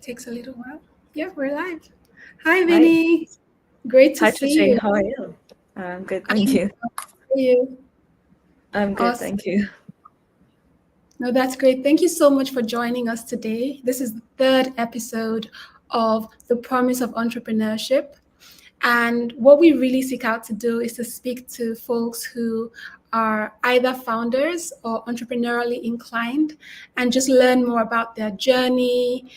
Takes a little while. Yeah, we're live. Hi, Hi. Vinnie. Great to Hi, see Tracy. you. How are you? I'm good, thank I'm you. for you. I'm good, Awesome. thank you. No, that's great. Thank you so much for joining us today. This is the third episode of The Promise of Entrepreneurship. And what we really seek out to do is to speak to folks who are either founders or entrepreneurially inclined and just learn more about their journey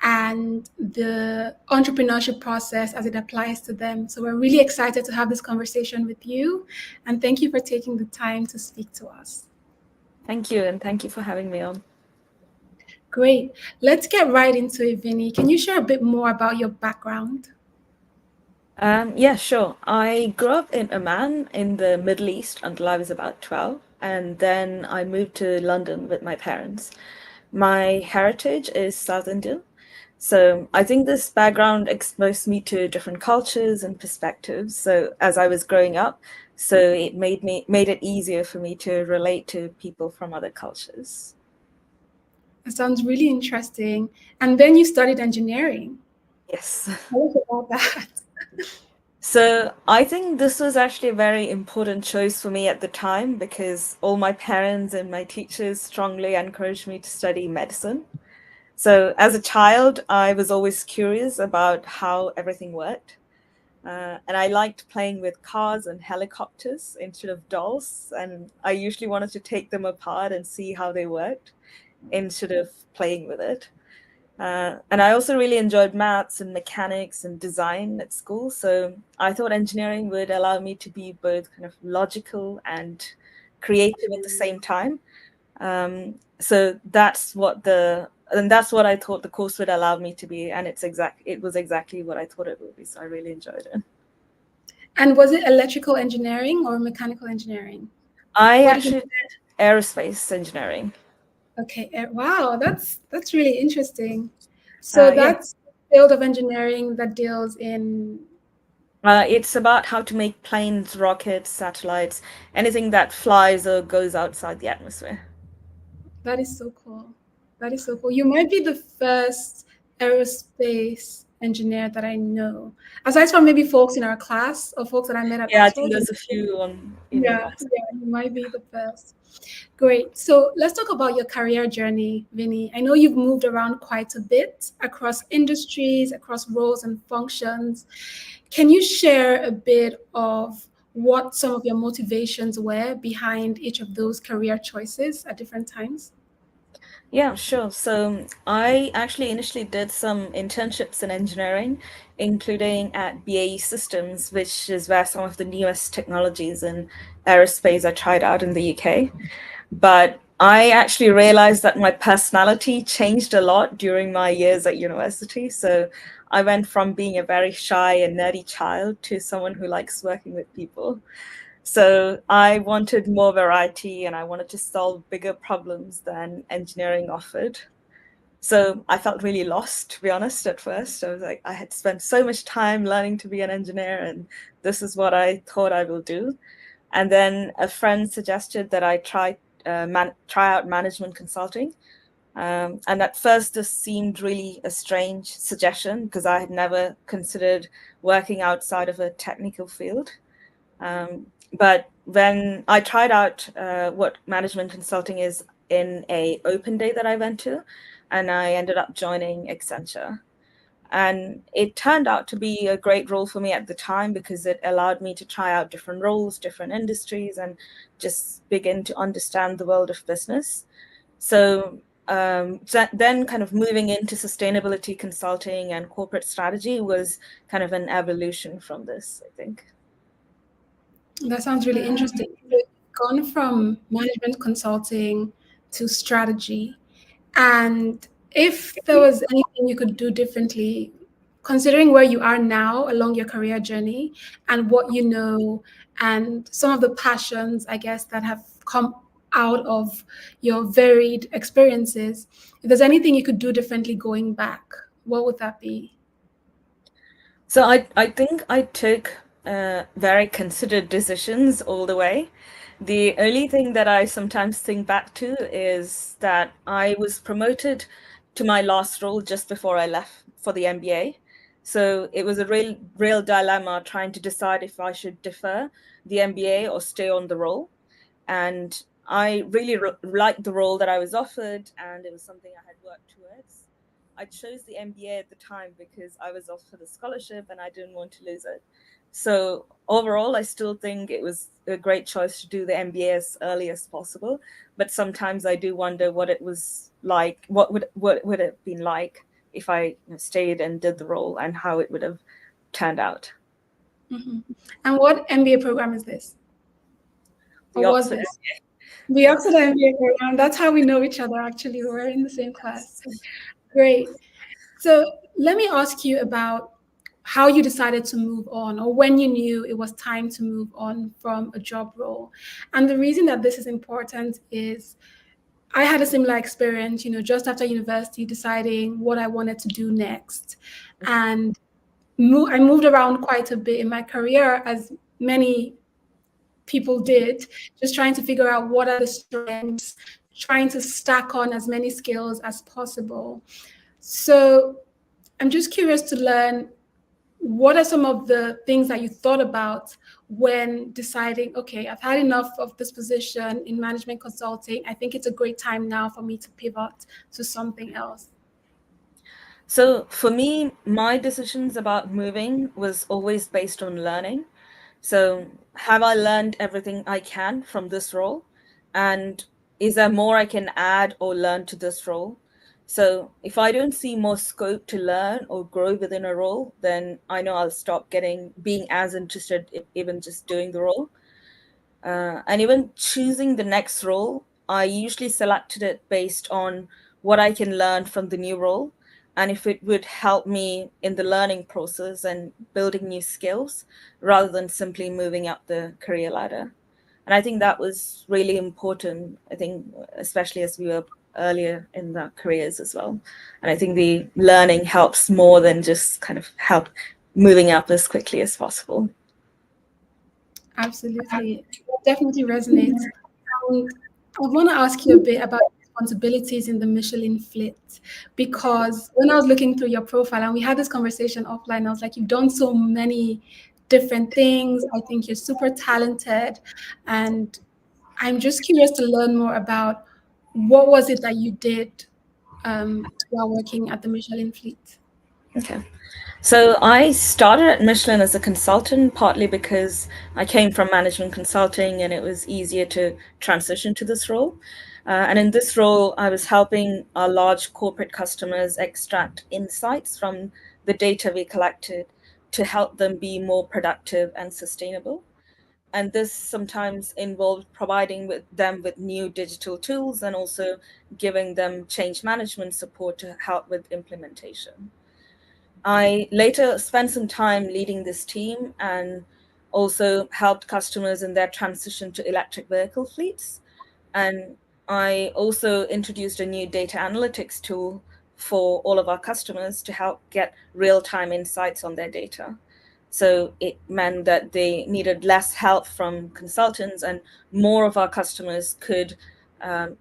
and the entrepreneurship process as it applies to them. So we're really excited to have this conversation with you. And thank you for taking the time to speak to us. Thank you, and thank you for having me on. Great. Let's get right into it, Vinny. Can you share a bit more about your background? Yeah, sure. I grew up in Oman in the Middle East until I was about 12, and then I moved to London with my parents. My heritage is South Indian, so I think this background exposed me to different cultures and perspectives. So as I was growing up, so it made it easier for me to relate to people from other cultures. It sounds really interesting. And then you studied engineering. Yes. Tell us about that. So I think this was actually a very important choice for me at the time because all my parents and my teachers strongly encouraged me to study medicine. So as a child, I was always curious about how everything worked. And I liked playing with cars and helicopters instead of dolls. And I usually wanted to take them apart and see how they worked instead of playing with it. And I also really enjoyed maths and mechanics and design at school. So I thought engineering would allow me to be both kind of logical and creative at the same time. And that's what I thought the course would allow me to be. And it was exactly what I thought it would be. So I really enjoyed it. And was it electrical engineering or mechanical engineering? I What did you? actually did aerospace engineering. Okay, wow, that's really interesting. So Yeah. that's the field of engineering that deals in. It's about how to make planes, rockets, satellites, anything that flies or goes outside the atmosphere. That is so cool. That is so cool. You might be the first aerospace engineer that I know, aside from maybe folks in our class or folks that I met at Yeah, I think Oxford. there's a few on in Yeah, university. yeah, you might be the first. Great. So let's talk about your career journey, Vinny. I know you've moved around quite a bit across industries, across roles and functions. Can you share a bit of what some of your motivations were behind each of those career choices at different times? Yeah, sure. So I actually initially did some internships in engineering, including at BAE Systems, which is where some of the newest technologies in aerospace are tried out in the UK. But I actually realized that my personality changed a lot during my years at university. So I went from being a very shy and nerdy child to someone who likes working with people. So I wanted more variety and I wanted to solve bigger problems than engineering offered. So I felt really lost, to be honest, at first. I was like, I had spent so much time learning to be an engineer, and this is what I thought I will do. And then a friend suggested that I try out management consulting. And at first, this seemed really a strange suggestion because I had never considered working outside of a technical field. But when I tried out what management consulting is in a open day that I went to, and I ended up joining Accenture. And it turned out to be a great role for me at the time because it allowed me to try out different roles, different industries, and just begin to understand the world of business. So then kind of moving into sustainability consulting and corporate strategy was kind of an evolution from this, I think. That sounds really interesting. So you've gone from management consulting to strategy. And if there was anything you could do differently, considering where you are now along your career journey and what you know, and some of the passions, I guess, that have come out of your varied experiences, if there's anything you could do differently going back, what would that be? So I think I took very considered decisions all the way. The only thing that I sometimes think back to is that I was promoted to my last role just before I left for the MBA. So it was a real dilemma trying to decide if I should defer the MBA or stay on the role. And I really liked the role that I was offered, and it was something I had worked towards. I chose the MBA at the time because I was offered a scholarship and I didn't want to lose it. So overall, I still think it was a great choice to do the MBA as early as possible. But sometimes I do wonder what it was like, what it have been like if I stayed and did the role, and how it would have turned out. Mm-hmm. And what MBA program is this? The Or was Oxford this? The Oxford MBA program. That's how we know each other, actually. We're in the same class. Great. So let me ask you about how you decided to move on, or when you knew it was time to move on from a job role. And the reason that this is important is I had a similar experience, just after university, deciding what I wanted to do next. And I moved around quite a bit in my career, as many people did, just trying to figure out what are the strengths, trying to stack on as many skills as possible. So I'm just curious to learn, what are some of the things that you thought about when deciding, okay, I've had enough of this position in management consulting. I think it's a great time now for me to pivot to something else. So for me, my decisions about moving was always based on learning. So have I learned everything I can from this role? And is there more I can add or learn to this role? So if I don't see more scope to learn or grow within a role, then I know I'll stop being as interested in even just doing the role. And even choosing the next role, I usually selected it based on what I can learn from the new role and if it would help me in the learning process and building new skills rather than simply moving up the career ladder. And I think that was really important, I think, especially as we were earlier in our careers as well. And I think the learning helps more than just kind of help moving up as quickly as possible. Absolutely. That definitely resonates. And I want to ask you a bit about responsibilities in the Michelin fleet, because when I was looking through your profile and we had this conversation offline, I was like, you've done so many different things. I think you're super talented. And I'm just curious to learn more about what was it that you did while working at the Michelin fleet. Okay. So I started at Michelin as a consultant, partly because I came from management consulting and it was easier to transition to this role. And in this role, I was helping our large corporate customers extract insights from the data we collected to help them be more productive and sustainable. And this sometimes involved providing them with new digital tools and also giving them change management support to help with implementation. I later spent some time leading this team and also helped customers in their transition to electric vehicle fleets. And I also introduced a new data analytics tool for all of our customers to help get real-time insights on their data. So it meant that they needed less help from consultants, and more of our customers could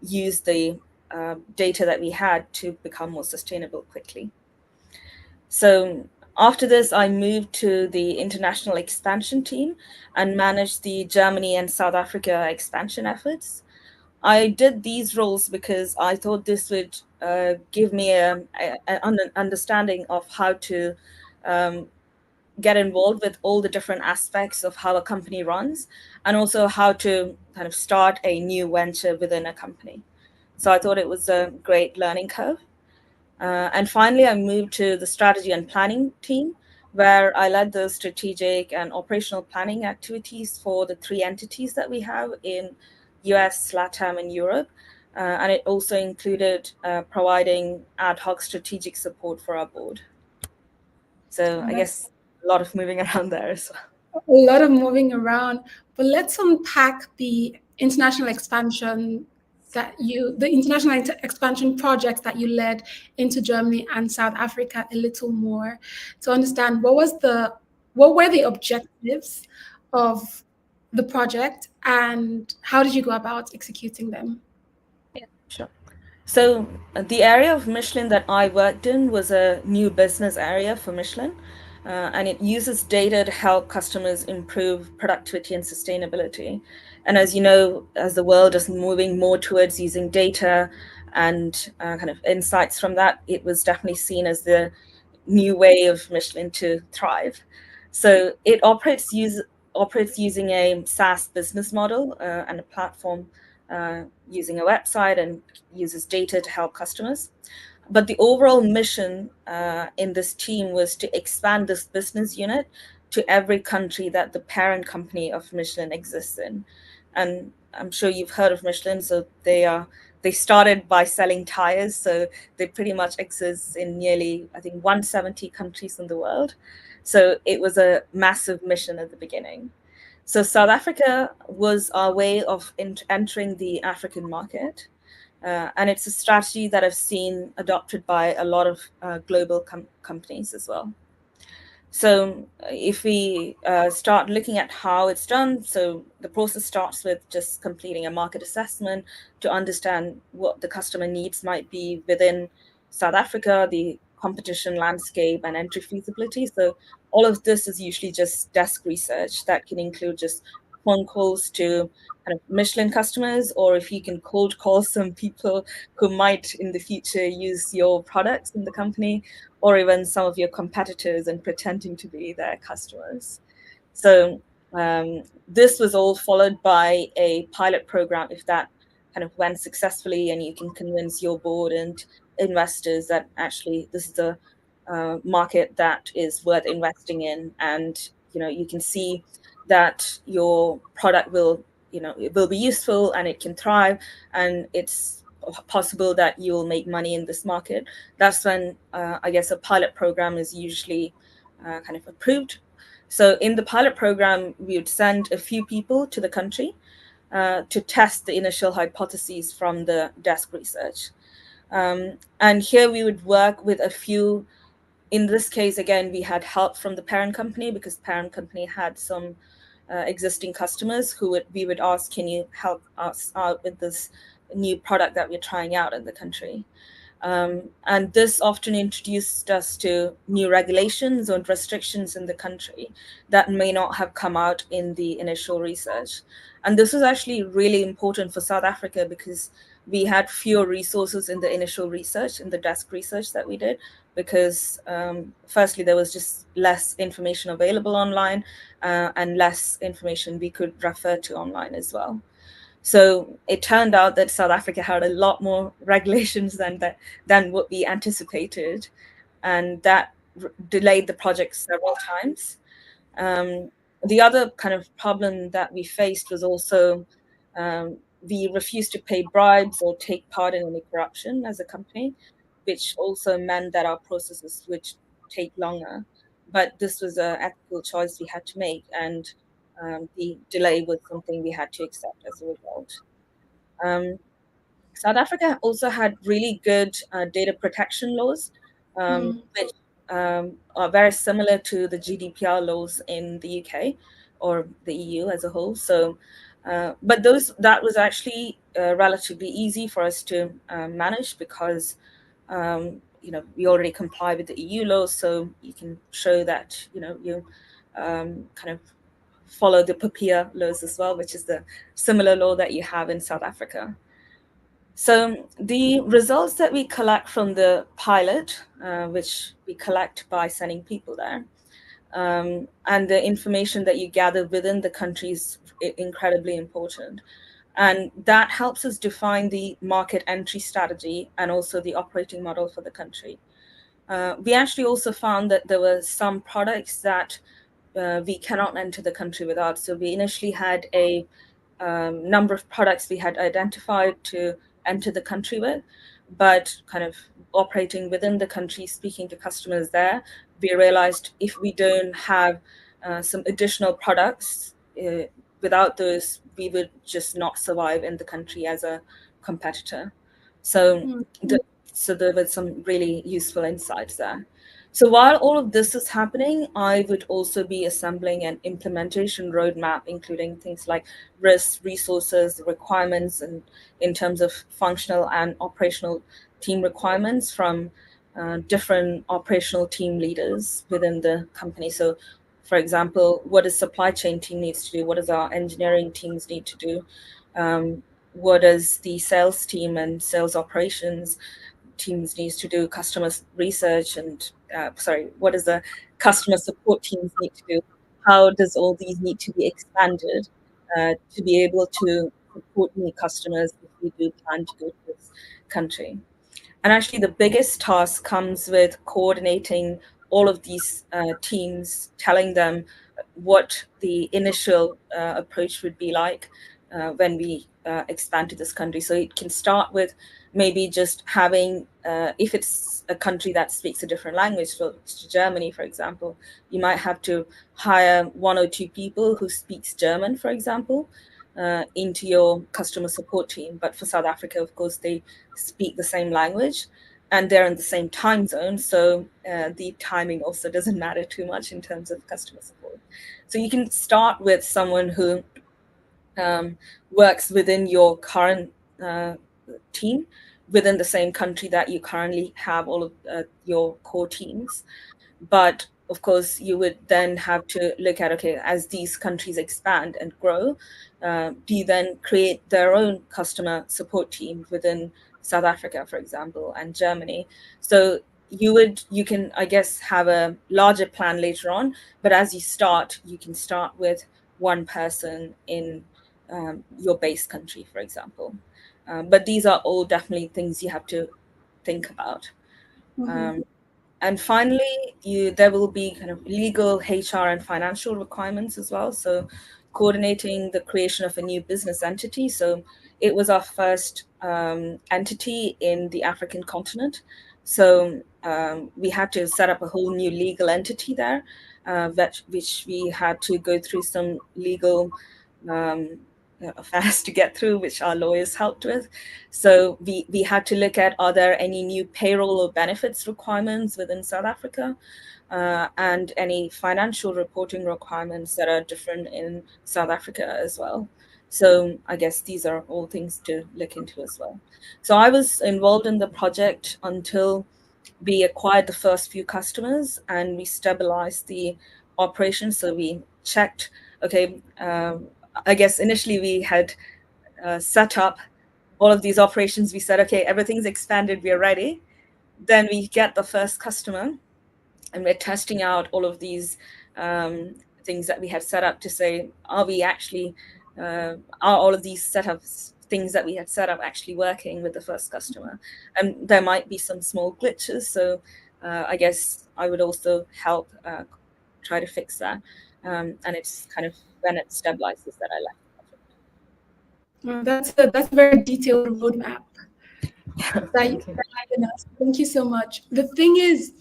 use the data that we had to become more sustainable quickly. So after this, I moved to the international expansion team and managed the Germany and South Africa expansion efforts. I did these roles because I thought this would give me an understanding of how to um, get involved with all the different aspects of how a company runs, and also how to kind of start a new venture within a company. So I thought it was a great learning curve. And finally, I moved to the strategy and planning team, where I led the strategic and operational planning activities for the three entities that we have in US, LATAM, and Europe. And it also included providing ad hoc strategic support for our board. So I That's guess a lot of moving around there as well. a lot of moving around, but let's unpack the international expansion the international expansion projects that you led into Germany and South Africa a little more, to understand what were the objectives of the project and how did you go about executing them? Yeah, sure. So the area of Michelin that I worked in was a new business area for Michelin, and it uses data to help customers improve productivity and sustainability. And as you know, as the world is moving more towards using data and kind of insights from that, it was definitely seen as the new way of Michelin to thrive. So it operates using a SaaS business model and a platform, using a website, and uses data to help customers. But the overall mission in this team was to expand this business unit to every country that the parent company of Michelin exists in. And I'm sure you've heard of Michelin, so they started by selling tires, so they pretty much exist in nearly, I think, 170 countries in the world. So it was a massive mission at the beginning. So South Africa was our way of entering the African market. And it's a strategy that I've seen adopted by a lot of global companies as well. So if we start looking at how it's done, so the process starts with just completing a market assessment to understand what the customer needs might be within South Africa, the competition landscape, and entry feasibility. So all of this is usually just desk research that can include just phone calls to kind of Michelin customers, or if you can cold call some people who might in the future use your products in the company, or even some of your competitors, and pretending to be their customers. So this was all followed by a pilot program. If that kind of went successfully, and you can convince your board and investors that actually this is a market that is worth investing in, and you can see that your product will it will be useful and it can thrive, and it's possible that you'll make money in this market. That's when I guess a pilot program is usually kind of approved. So in the pilot program, we would send a few people to the country to test the initial hypotheses from the desk research. And here we would work with a few. In this case, again, we had help from the parent company, because parent company had some existing customers who we would ask, can you help us out with this new product that we're trying out in the country? And this often introduced us to new regulations or restrictions in the country that may not have come out in the initial research. And this was actually really important for South Africa, because we had fewer resources in the initial research, in the desk research that we did, because firstly, there was just less information available online, and less information we could refer to online as well. So it turned out that South Africa had a lot more regulations than what we anticipated, and that delayed the project several times. Um, the other kind of problem that we faced was also, we refused to pay bribes or take part in any corruption as a company, which also meant that our processes would take longer. But this was an ethical choice we had to make, and the delay was something we had to accept as a result. Um, South Africa also had really good data protection laws, which are very similar to the GDPR laws in the UK or the EU as a whole. So, but that was actually relatively easy for us to manage, because we already comply with the EU laws, so you can show that you kind of follow the PAPIA laws as well, which is the similar law that you have in South Africa. So the results that we collect from the pilot, which we collect by sending people there, and the information that you gather within the country is incredibly important. And that helps us define the market entry strategy and also the operating model for the country. We actually also found that there were some products that we cannot enter the country without. So we initially had a number of products we had identified to enter the country with, but kind of operating within the country, speaking to customers there, we realized if we don't have some additional products, without those, we would just not survive in the country as a competitor. So So there were some really useful insights there. So while all of this is happening, I would also be assembling an implementation roadmap, including things like risks, resources, requirements, and in terms of functional and operational team requirements from different operational team leaders within the company. So, for example, what does supply chain team needs to do? What does our engineering teams need to do? What does the sales team and sales operations teams needs to do? Customer research and what does the customer support teams need to do? How does all these need to be expanded to be able to support new customers if we do plan to go to this country? And actually, the biggest task comes with coordinating all of these teams, telling them what the initial approach would be like when we expand to this country. So it can start with maybe just having, if it's a country that speaks a different language, so Germany, for example, you might have to hire one or two people who speaks German, for example, into your customer support team. But for South Africa, of course, they speak the same language and they're in the same time zone. So the timing also doesn't matter too much in terms of customer support. So you can start with someone who works within your current team, within the same country that you currently have all of your core teams. But of course, you would then have to look at, okay, as these countries expand and grow, do you then create their own customer support team within South Africa, for example, and Germany? So you can, I guess, have a larger plan later on, but as you start, you can start with one person in your base country, for example. But these are all definitely things you have to think about. Mm-hmm. And finally, there will be kind of legal, HR, and financial requirements as well. So coordinating the creation of a new business entity. So it was our first entity in the African continent. So we had to set up a whole new legal entity there, which we had to go through some legal um, affairs to get through, which our lawyers helped with. So we had to look at, are there any new payroll or benefits requirements within South Africa, and any financial reporting requirements that are different in South Africa as well. So I guess these are all things to look into as well. So I was involved in the project until we acquired the first few customers and we stabilized the operation. So we checked, okay, I guess initially we had set up all of these operations. We said, okay, everything's expanded, we're ready. Then we get the first customer and we're testing out all of these things that we had set up to say, are we actually, are all of these setups, things that we had set up actually working with the first customer? And there might be some small glitches. So I guess I would also help try to fix that. And it's kind of when it stabilizes that I left That's a very detailed roadmap the project. that Thank you. you've given us. Thank you so much. The thing is,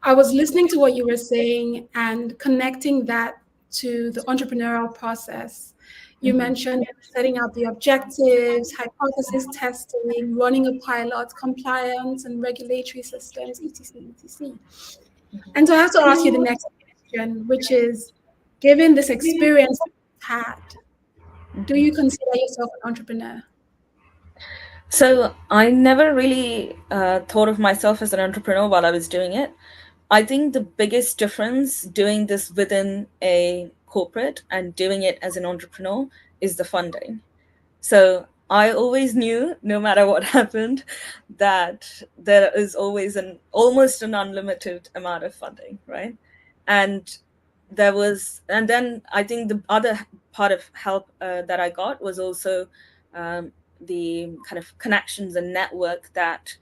I was listening to what you were saying and connecting that to the entrepreneurial process. You Mhm. mentioned setting out the objectives, hypothesis testing, running a pilot, compliance and regulatory systems, etc., etc. And so I have to ask you the next question, which is, given this experience that you've had, do you consider yourself an entrepreneur? So I never really thought of myself as an entrepreneur while I was doing it. I think the biggest difference doing this within a corporate and doing it as an entrepreneur is the funding. So I always knew, no matter what happened, that there is always an almost an unlimited amount of funding, right? And and then I think the other part of help that I got was also the kind of connections and network that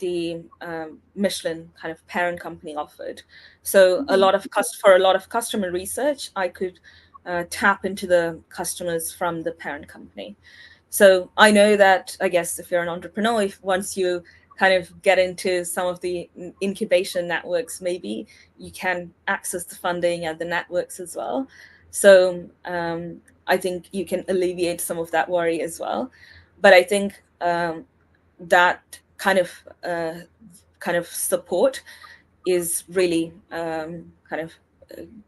the Michelin kind of parent company offered. So for a lot of customer research, I could tap into the customers from the parent company. So I know that, I guess, if you're an entrepreneur, if once you kind of get into some of the incubation networks, maybe you can access the funding and the networks as well. So I think you can alleviate some of that worry as well. But I think that kind of support is really kind of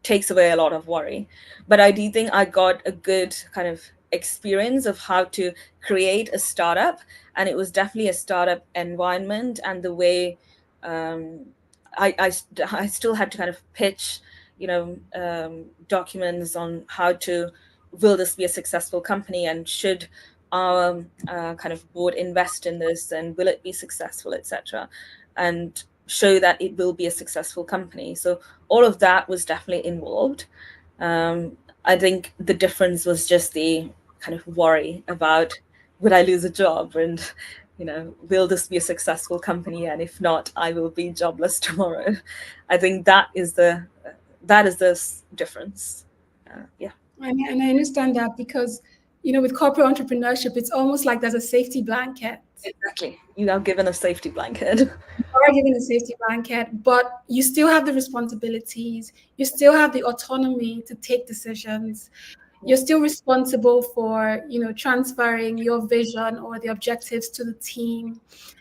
takes away a lot of worry. But I do think I got a good kind of experience of how to create a startup, and it was definitely a startup environment. And the way um, I still had to kind of pitch, documents on how to will this be a successful company, and should our kind of board invest in this, and will it be successful, etc., and show that it will be a successful company. So all of that was definitely involved. I think the difference was just the kind of worry about, would I lose a job, and will this be a successful company, and if not, I will be jobless tomorrow. I think that is the difference. Yeah. And I understand that because, with corporate entrepreneurship, it's almost like there's a safety blanket. Exactly. You are given a safety blanket. You are given a safety blanket, but you still have the responsibilities. You still have the autonomy to take decisions. Yeah. You're still responsible for, transferring your vision or the objectives to the team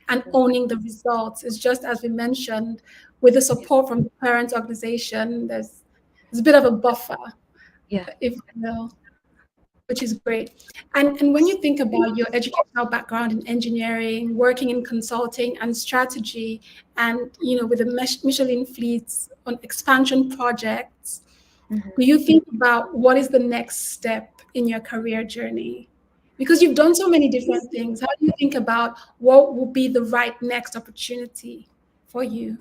and owning the results. It's just as we mentioned, with the support from the parent organization, there's a bit of a buffer, Yeah. if you will, which is great. And when you think about your educational background in engineering, working in consulting and strategy, and with the Michelin fleets on expansion projects, do you think about what is the next step in your career journey? Because you've done so many different things. How do you think about what will be the right next opportunity for you?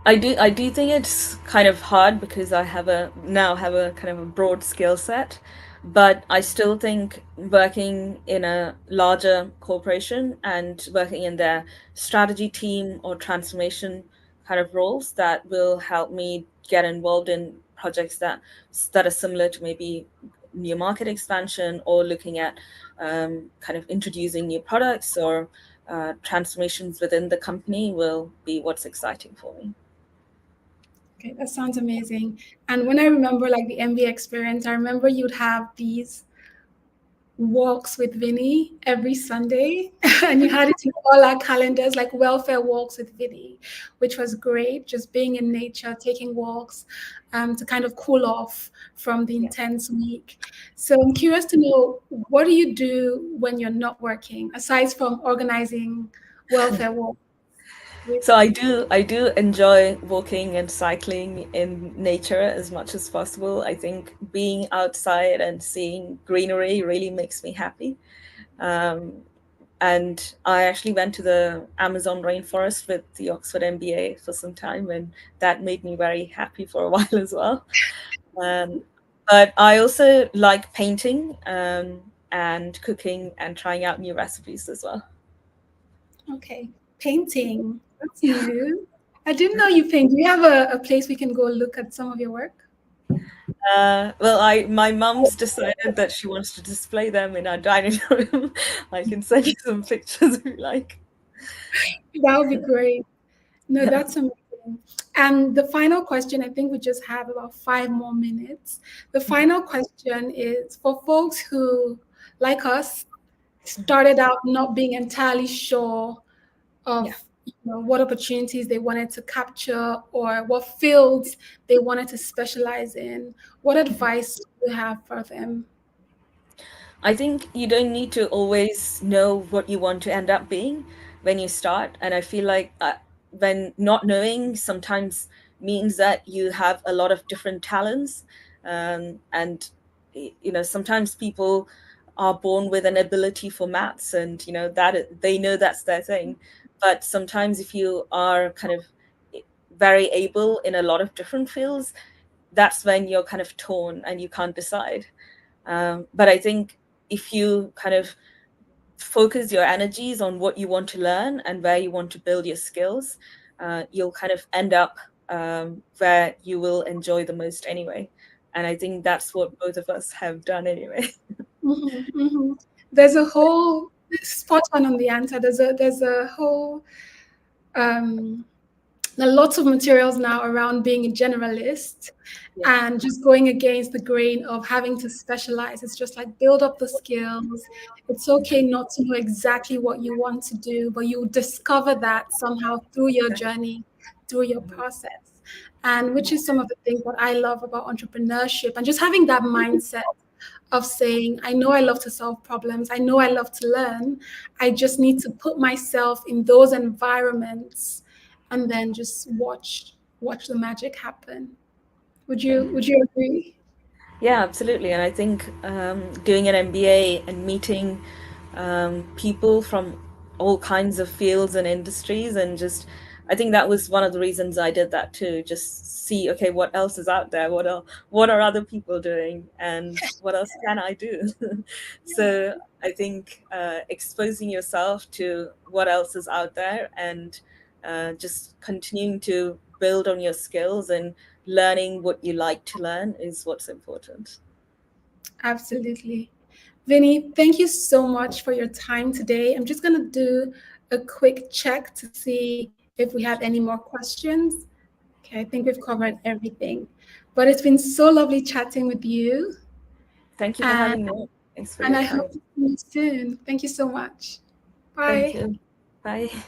I do think it's kind of hard because I have a kind of a broad skill set, but I still think working in a larger corporation and working in their strategy team or transformation kind of roles, that will help me get involved in projects that are similar to maybe new market expansion, or looking at kind of introducing new products, or transformations within the company, will be what's exciting for me. Okay, that sounds amazing. And when I remember like the MBA experience, I remember you'd have these walks with Vinnie every Sunday, and you had it in all our calendars, like welfare walks with Vinnie, which was great. Just being in nature, taking walks, to kind of cool off from the Yeah. intense week. So I'm curious to know, what do you do when you're not working, aside from organizing welfare walks with? So I do enjoy walking and cycling in nature as much as possible. I think being outside and seeing greenery really makes me happy. Um, and I actually went to the Amazon rainforest with the Oxford MBA for some time, and that made me very happy for a while as well. Um, but I also like painting, and cooking, and trying out new recipes as well. Okay, painting. That's new. I didn't know you paint. Do you have a place we can go look at some of your work? Well, my mum's decided that she wants to display them in our dining room. I can send you some pictures if you like. That would be great. No, Yeah. that's amazing. And the final question, I think we just have about 5 more minutes. The final question is for folks who, like us, started out not being entirely sure Yeah. of what opportunities they wanted to capture or what fields they wanted to specialize in. What advice do you have for them? I think you don't need to always know what you want to end up being when you start. And I feel like when not knowing sometimes means that you have a lot of different talents. And, sometimes people are born with an ability for maths, and, they know that's their thing. But sometimes if you are kind of very able in a lot of different fields, that's when you're kind of torn and you can't decide. But I think if you kind of focus your energies on what you want to learn and where you want to build your skills, you'll kind of end up where you will enjoy the most anyway. And I think that's what both of us have done anyway. Mhm. There's a whole spot on the answer. There's a whole um, There are lots of materials now around being a generalist Yeah. and just going against the grain of having to specialize. It's just like build up the skills. It's okay not to know exactly what you want to do, but you discover that somehow through your journey, through your process. And which is some of the things that I love about entrepreneurship and just having that mindset of saying, I know I love to solve problems. I know I love to learn. I just need to put myself in those environments and then just watch the magic happen. Yeah. Would you agree? Yeah, absolutely. And I think doing an MBA and meeting people from all kinds of fields and industries, and just, I think that was one of the reasons I did that too. Just see, okay, what else is out there? What are other people doing, and what else can I do? So I think exposing yourself to what else is out there, and just continuing to build on your skills and learning what you like to learn is what's important. Absolutely. Vinny, thank you so much for your time today. I'm just going to do a quick check to see if we have any more questions. Okay, I think we've covered everything. But it's been so lovely chatting with you, Thank you for and having me. Thanks for and your I hope time. to see you soon. Thank you so much. Thank Bye. you. Bye.